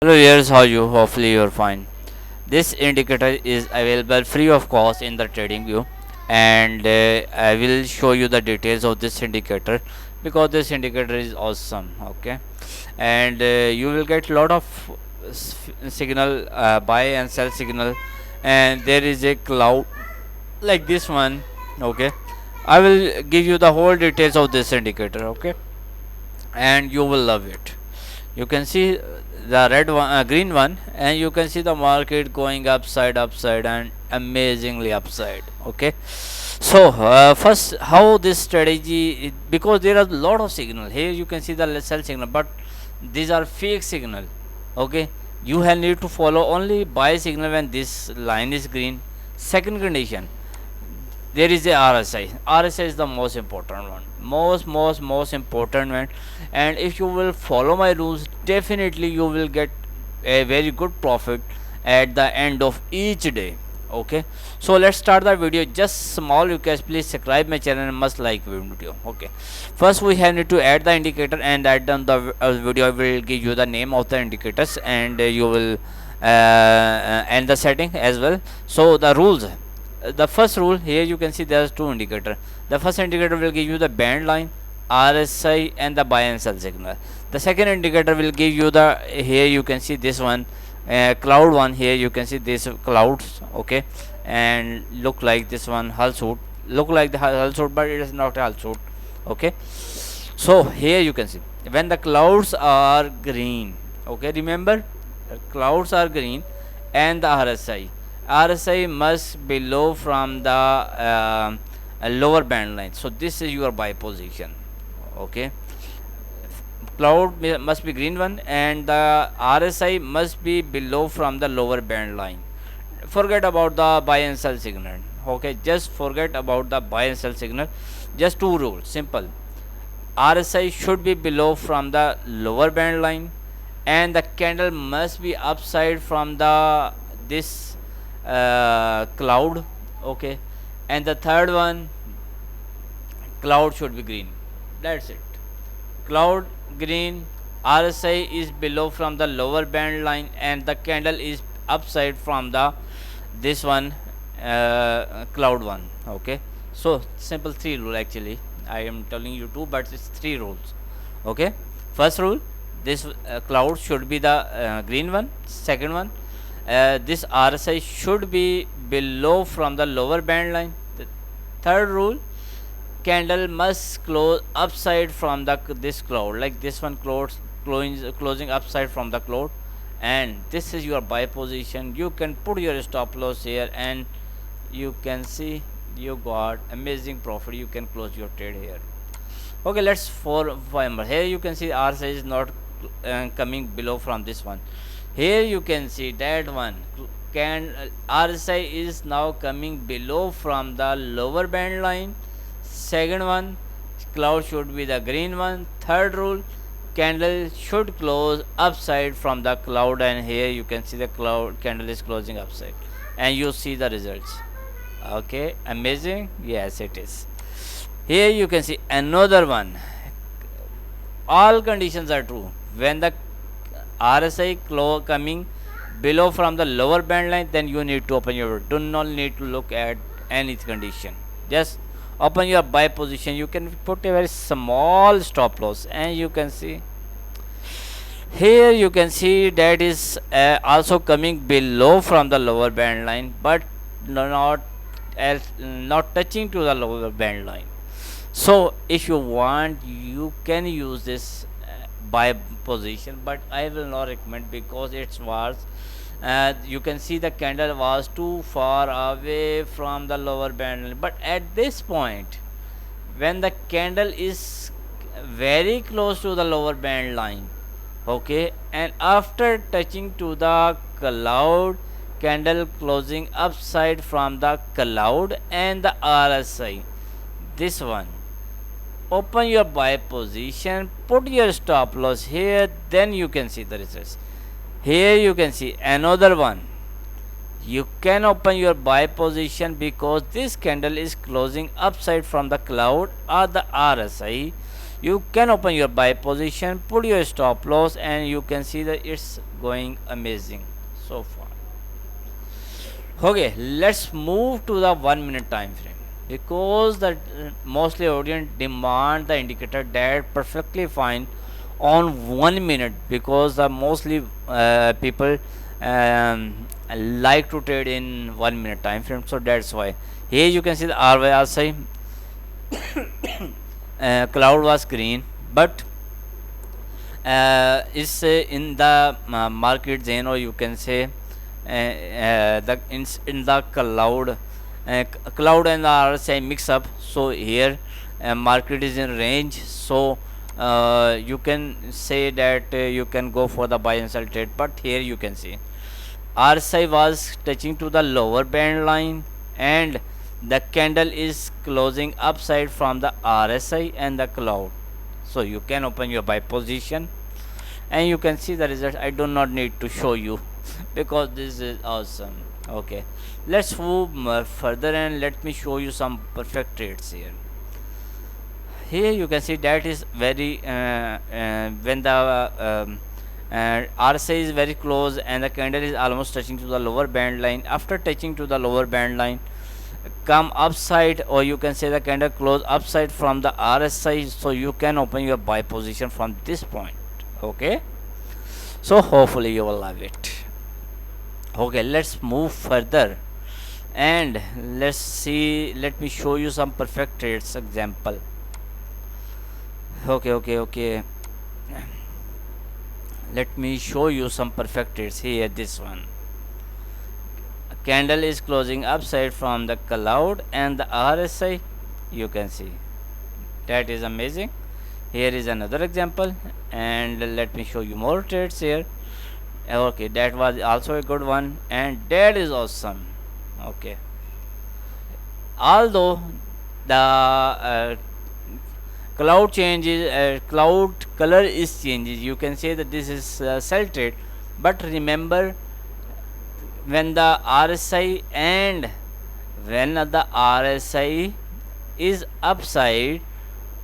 Hello viewers, how you? Hopefully you're fine. This indicator is available free of cost in the trading view, and I will show you the details of this indicator because this indicator is awesome. Okay, and you will get lot of signal, buy and sell signal, and there is a cloud like this one. Okay, I will give you the whole details of this indicator. Okay, and you will love it. You can see the green one, and you can see the market going upside and amazingly upside. Okay, so first, how this strategy, because there are a lot of signal here. You can see the sell signal, but these are fake signal. Okay, you have need to follow only buy signal when this line is green. Second condition, there is a RSI. RSI is the most important one, most important one. And if you will follow my rules, definitely you will get a very good profit at the end of each day. Okay, so let's start the video. Just small request, please subscribe my channel and must like video. Okay, first we have need to add the indicator, and at the video I will give you the name of the indicators, and you will and the setting as well. So the rules, the first rule, here you can see there's two indicator. The first indicator will give you the band line, RSI, and the buy and sell signal. The second indicator will give you the, here you can see this one, cloud one. Here you can see this clouds. Okay, and look like this one hull suit, look like the hull suit, but it is not a hull suit. Okay, so here you can see when the clouds are green. Okay, remember, clouds are green, and the RSI must be low from the lower band line. So this is your buy position. Okay, cloud must be green one, and the RSI must be below from the lower band line. Forget about the buy and sell signal. Okay, just forget about the buy and sell signal. Just two rules, simple. RSI should be below from the lower band line, and the candle must be upside from the this cloud. Okay, and the third one, cloud should be green. That's it. Cloud green, RSI is below from the lower band line, and the candle is upside from the this one, cloud one. Okay, so simple three rule actually. I am telling you two, but it's three rules. Okay, first rule, this cloud should be the green one. Second one, this RSI should be below from the lower band line. The third rule, candle must close upside from the this cloud, like this one closing upside from the cloud. And this is your buy position. You can put your stop loss here, and you can see you got amazing profit. You can close your trade here. Okay, let's for remember, here you can see RSI is not coming below from this one. Here you can see that one can RSI is now coming below from the lower band line. Second one, cloud should be the green one. Third rule, candle should close upside from the cloud, and here you can see the cloud candle is closing upside, and you see the results. Okay, amazing. Yes, it is. Here you can see another one. All conditions are true. When the RSI coming below from the lower band line, then you need to open your, do not need to look at any condition. Just open your buy position. You can put a very small stop loss, and you can see here you can see that is also coming below from the lower band line, but not not touching to the lower band line. So if you want, you can use this buy position, but I will not recommend because it was you can see the candle was too far away from the lower band line. But at this point, when the candle is very close to the lower band line, okay, and after touching to the cloud, candle closing upside from the cloud and the RSI, this one, open your buy position, put your stop loss here, then you can see the results. Here you can see another one. You can open your buy position because this candle is closing upside from the cloud or the RSI. You can open your buy position, put your stop loss, and you can see that it's going amazing so far. Okay, let's move to the 1 minute time frame, because the mostly audience demand the indicator that perfectly fine on 1 minute, because the mostly people um, like to trade in 1 minute time frame. So that's why here you can see the RSI cloud was green, but is in the market zone, or you can say the in the cloud and the RSI mix up. So here market is in range, so you can say that you can go for the buy and sell trade. But here you can see RSI was touching to the lower band line, and the candle is closing upside from the RSI and the cloud. So you can open your buy position, and you can see the result. I do not need to show you because this is awesome. Okay, let's move further, and let me show you some perfect trades here. Here you can see that is very when the RSI is very close and the candle is almost touching to the lower band line. After touching to the lower band line, come upside, or you can say the candle close upside from the RSI, so you can open your buy position from this point. Okay, so hopefully you will love it. Okay, let's move further, and let's see, let me show you some perfect trades example. Okay, let me show you some perfect trades here. This one, candle is closing upside from the cloud and the RSI, you can see that is amazing. Here is another example, and let me show you more trades here. Okay, that was also a good one, and that is awesome. Okay, although the cloud changes, cloud color is changes, you can say that this is sell trade. But remember, when the RSI and when the RSI is upside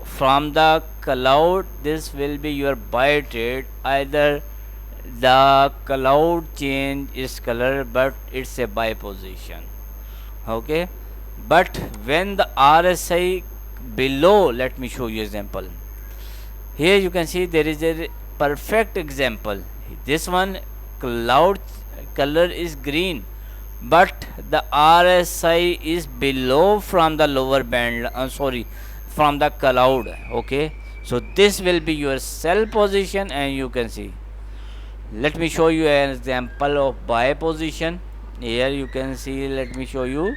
from the cloud, this will be your buy trade. Either the cloud change its color, but it's a buy position. Okay, but when the RSI below, let me show you example. Here you can see there is a perfect example. This one, cloud color is green, but the RSI is below from the lower band, sorry, from the cloud. Okay, so this will be your sell position, and you can see, let me show you an example of buy position. Here you can see, let me show you.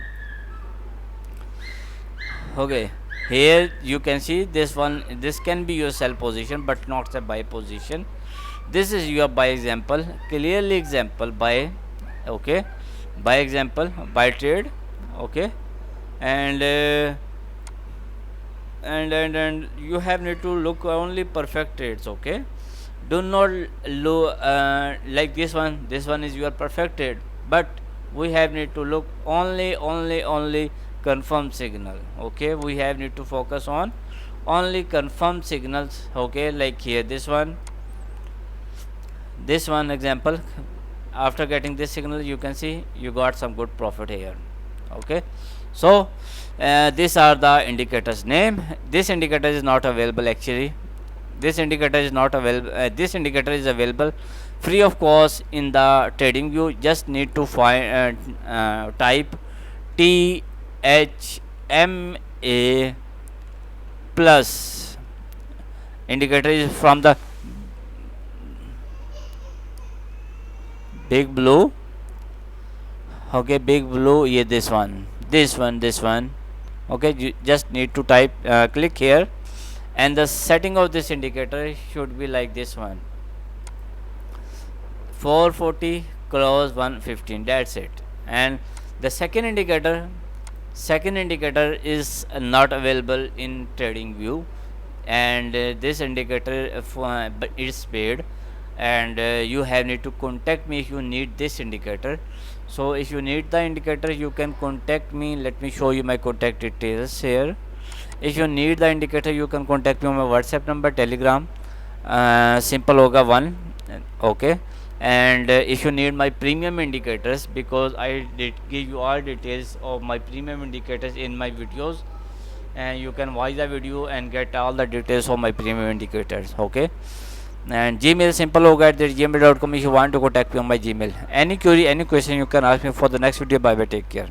Okay, here you can see this one, this can be your sell position but not a buy position. This is your buy example, clearly example buy. Okay, buy example, buy trade. Okay, and and you have need to look only perfect trades. Okay, do not look like this one. This one is your perfect trade, but we have need to look only confirm signal. Okay, we have need to focus on only confirm signals. Okay, like here this one example, after getting this signal, you can see you got some good profit here. Okay, so these are the indicators name. This indicator is not available actually. This indicator is not available. This indicator is available free of cost in the trading view. Just need to find type THMA plus. Indicator is from the Big Blue. Okay, Big Blue. Yeah, this one. Okay, you just need to type, click here, and the setting of this indicator should be like this one, 440 close 115. That's it. And the second indicator is not available in trading view, and this indicator but it's paid, and you have need to contact me if you need this indicator. So if you need the indicator, you can contact me. Let me show you my contact details here, if you need the indicator you can contact me on my WhatsApp number, Telegram, simple होगा one. Okay. And if you need my premium indicators, because I did give you all details of my premium indicators in my videos, and you can watch the video and get all the details of my premium indicators. Okay. And Gmail simple hoga at gmail.com if you want to contact me on my Gmail. Any query, any question you can ask me for the next video. Bye bye, take care.